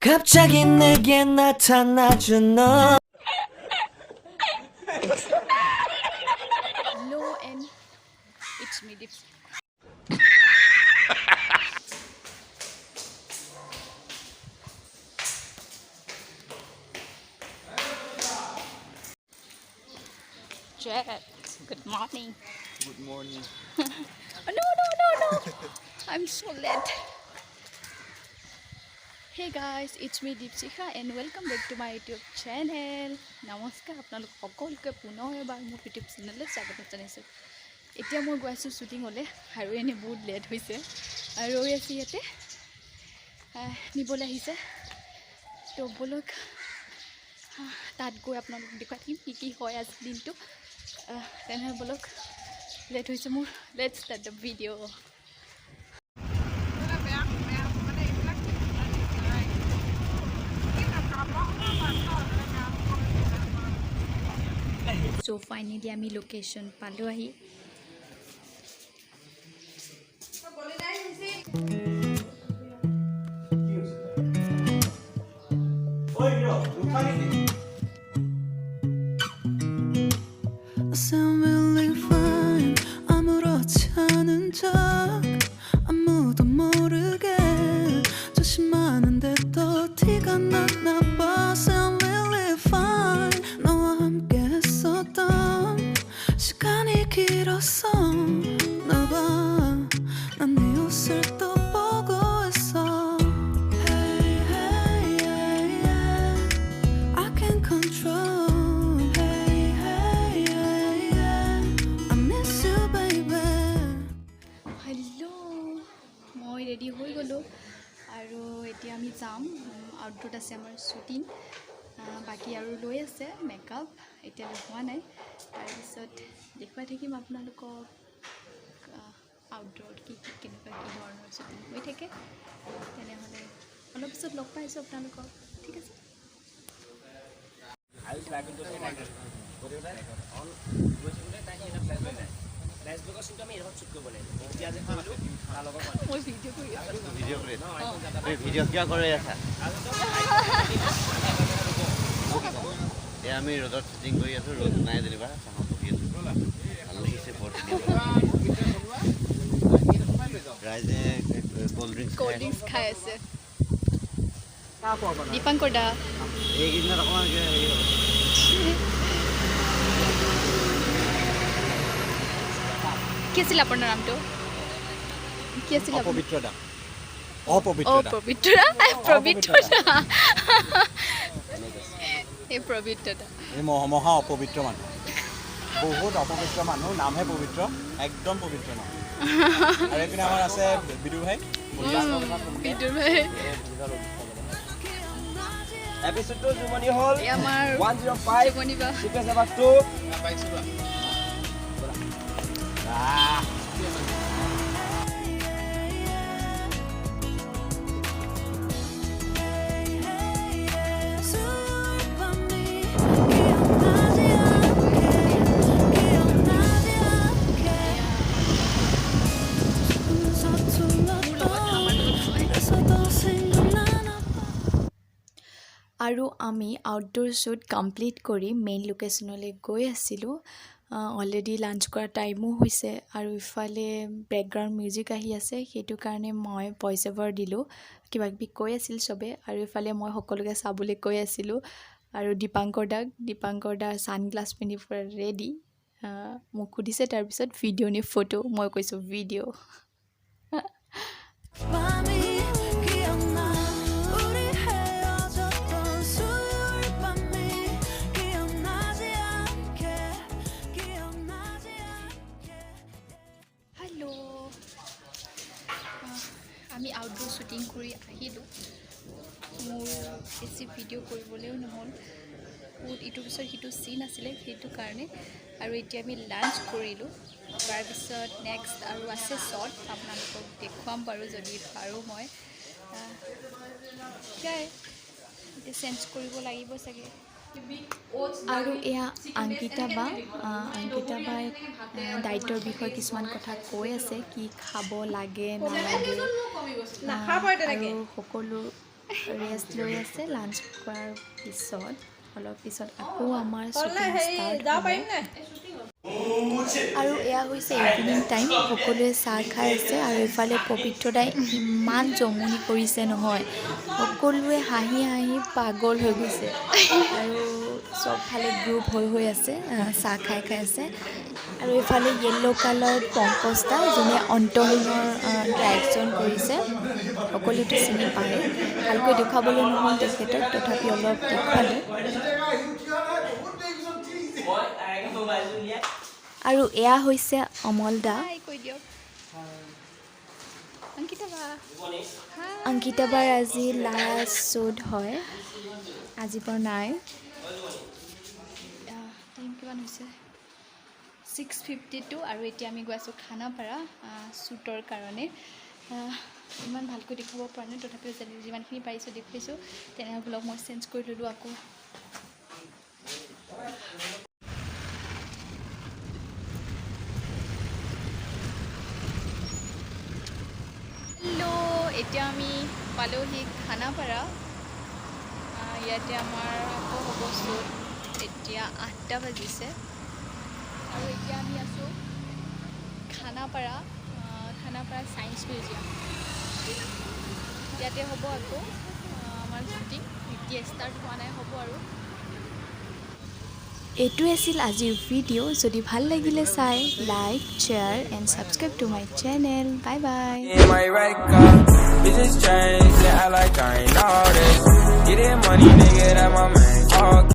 갑자기 내게 나타나준 너. Hello and it's me Dips. Jet, good morning. Good morning. Oh, no. I'm so late. Hey guys, it's me Dipsika and welcome back to my YouTube channel. Namaskar, আপোনালোক সকলোকে পুনৰ এবাৰ মোৰ YouTube চেনেললৈ স্বাগত জনাইছোঁ। এতিয়া মই গৈ আছোঁ শ্বুটিং হ'লে আৰু এনে বহুত লেট হৈছে আৰু ৰৈ আছোঁ ইয়াতে নিবলৈ আহিছে তো বলক তাত গৈ আপোনালোক দেখুৱাই দিম কি হয় আজি দিনটো তেনেহ'লে বলক লেট হৈছে মোৰ let's start the video' So finally আমি লোকেশন পালো আহি 아무렇지 않은 척 아무도 모르게 조심하는데 또 티가 났나 봐. Sound really fine. 너와 함께 했었던 시간이 길었어. 나봐 난 네 옷을 또 보고 있어. Hey, hey, yeah, yeah. I can't control. Hey, hey, yeah, yeah. I miss you, baby. Hello' মই ৰেডি হৈ গ'লোঁ আৰু এতিয়া আমি যাম আউটডোৰত আছে আমাৰ শ্বুটিং বাকী আৰু লৈ আছে মেকআপ এতিয়ালৈ হোৱা নাই তাৰপিছত দেখুৱাই থাকিম আপোনালোকক আউটডোৰত কেনেকুৱা কি ধৰণৰ শ্বুটিং হৈ থাকে তেনেহ'লে অলপ পিছত লগ পাইছোঁ আপোনালোকক ঠিক আছে মই ভিডিঅ' কৰি আছোঁ ভিডিঅ' কিয় কৰি আছা আমি ৰ'দত শ্বুটিং কৰি আছোঁ ৰ'দ নাই যেনিবা চাহত বহি আছোঁ ভাল লাগিছে বৰ ৰাইজে ক'ল্ড ড্ৰিংকছ খাই আছে দীপাংকৰ দা এইকেইদিনত অকণমান হেৰি হ'ব কি আছিল আপোনাৰ নামটো কি আছিল অপবিত্ৰতা পবিত্ৰা এই পবিত্ৰতা এই মহা অপবিত্ৰ মানুহ বহুত অপবিত্ৰ মানুহ নামহে পবিত্ৰ একদম পবিত্ৰ মানুহ আৰু এইপিনে আমাৰ আছে বিদুৰ ভাই এপিছডটো জুমনি হ'ল আমাৰ 105 জুমনি বা চিকেন চাবাটো আৰু আমি আউটডোৰ শ্বুট কমপ্লিট কৰি মেইন লোকেশ্যনলৈ গৈ আছিলোঁ অলৰেডি লাঞ্চ কৰা টাইমো হৈছে আৰু ইফালে বেকগ্ৰাউণ্ড মিউজিক আহি আছে সেইটো কাৰণে মই ভইচ অভাৰ দিলোঁ কিবাকিবি কৈ আছিল চবে আৰু ইফালে মই সকলোকে চাবলৈ কৈ আছিলোঁ আৰু দীপাংকৰ দা ছানগ্লাছ পিন্ধি পুৰা ৰেডি মোক সুধিছে তাৰপিছত ভিডিঅ' নে ফটো মই কৈছোঁ ভিডিঅ' আমি আউটডোৰ শ্বুটিং কৰি আহিলোঁ মোৰ বেছি ভিডিঅ' কৰিবলৈও নহ'ল বহুত ইটোৰ পিছত সিটো চিন আছিলে সেইটো কাৰণে আৰু এতিয়া আমি লাঞ্চ কৰিলোঁ তাৰপিছত নেক্সট আৰু আছে শ্বৰ্ট আপোনালোকক দেখুৱাম বাৰু যদি পাৰোঁ মই সেয়াই এতিয়া চেঞ্জ কৰিব লাগিব চাগে আৰু এয়া অংকিতা বাই ডায়েটৰ বিষয়ে কিছুমান কথা কৈ আছে কি খাব লাগে নালাগে আৰু সকলো ৰেষ্ট লৈ আছে লাঞ্চ কৰাৰ পিছত অলপ পিছত আকৌ আমাৰ শ্বুটিং ষ্টাৰ্ট হ'ব আৰু এয়া হৈছে ইভিনিং টাইম সকলোৱে চাহ খাই আছে আৰু এইফালে পবিত্ৰদাই ইমান জমনি কৰিছে নহয় সকলোৱে হাঁহি হাঁহি পাগল হৈ গৈছে আৰু চবফালে গ্ৰুপ হৈ আছে চাহ খাই আছে আৰু এইফালে য়েল্ল' কালাৰ পংকজদা যোনে অন্তহীনৰ ডাইৰেকশ্যন কৰিছে সকলোতে চিনি পায় ভালকৈ দেখুৱাবলৈ নহ'ল তেখেতক তথাপি অলপ দেখুৱালে আৰু এয়া হৈছে অমল দা অংকিতা বাৰ আজি লাষ্ট শ্বুট হয় আজি পৰা নাই টাইম কিমান হৈছে 6:52 আৰু এতিয়া আমি গৈ আছোঁ খানাপাৰা শ্বুটৰ কাৰণে ইমান ভালকৈ দেখুৱাব পৰা নাই তথাপিও যিমানখিনি পাৰিছোঁ দেখুৱাইছোঁ তেনেহ'লে মই চেঞ্জ কৰি ল'লোঁ আকৌ এতিয়া আমি পালোহি খানাপাৰা ইয়াতে আমাৰ আকৌ হ'ব শ্বুট এতিয়া 8টা বাজিছে আৰু এতিয়া আমি আছোঁ খানাপাৰা ছায়েন্স মিউজিয়াম ইয়াতে হ'ব আকৌ আমাৰ শ্বুটিং এতিয়া ষ্টাৰ্ট হোৱা নাই হ'ব আৰু এইটোৱে আছিল আজিৰ ভিডিঅ' যদি ভাল লাগিলে চাই like share and subscribe to my channel bye bye Business change, yeah, I like I ain't all this. Get that money, nigga, that my main focus.